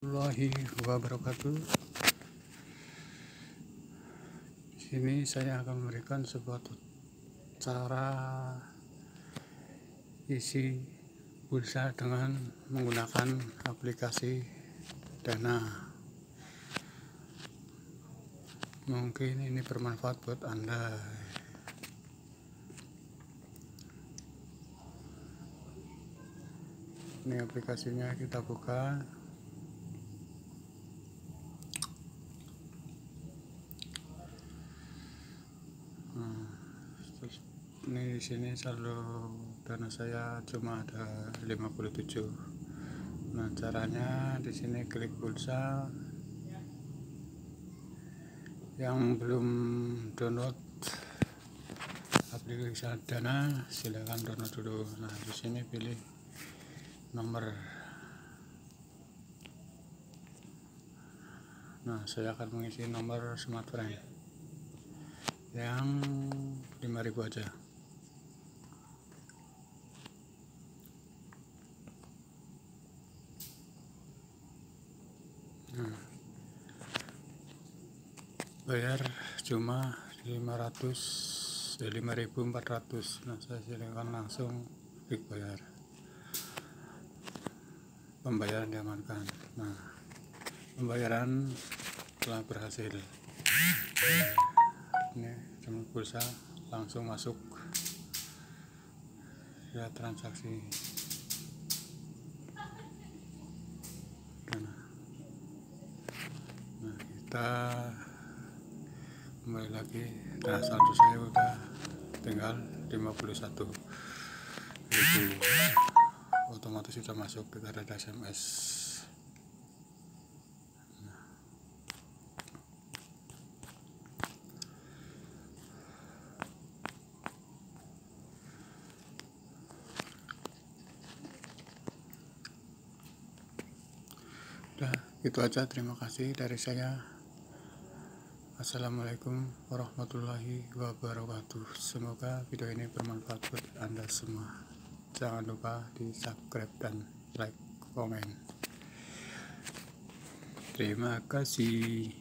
Warahmatullahi wabarakatuh. Di sini saya akan memberikan sebuah cara isi pulsa dengan menggunakan aplikasi Dana. Mungkin ini bermanfaat buat Anda. Ini aplikasinya, kita buka. Ini di sini saldo dana saya cuma ada 57. Nah, caranya di sini klik pulsa. Yang belum download aplikasi Dana, silakan download dulu. Nah, di sini pilih nomor. Nah, saya akan mengisi nomor smartphone yang 5.000 aja. Nah, bayar cuma 5.400. Nah, saya silakan langsung klik bayar. Pembayaran diamankan. Nah, pembayaran telah berhasil. Ini cuma pulsa, langsung masuk ya transaksi Dana. Nah, kita kembali lagi. Nah, saldo saya udah tinggal 51.000. Otomatis sudah masuk, kita ada SMS. Udah, gitu aja. Terima kasih dari saya. Assalamualaikum warahmatullahi wabarakatuh. Semoga video ini bermanfaat buat Anda semua. Jangan lupa di subscribe dan like, komen. Terima kasih.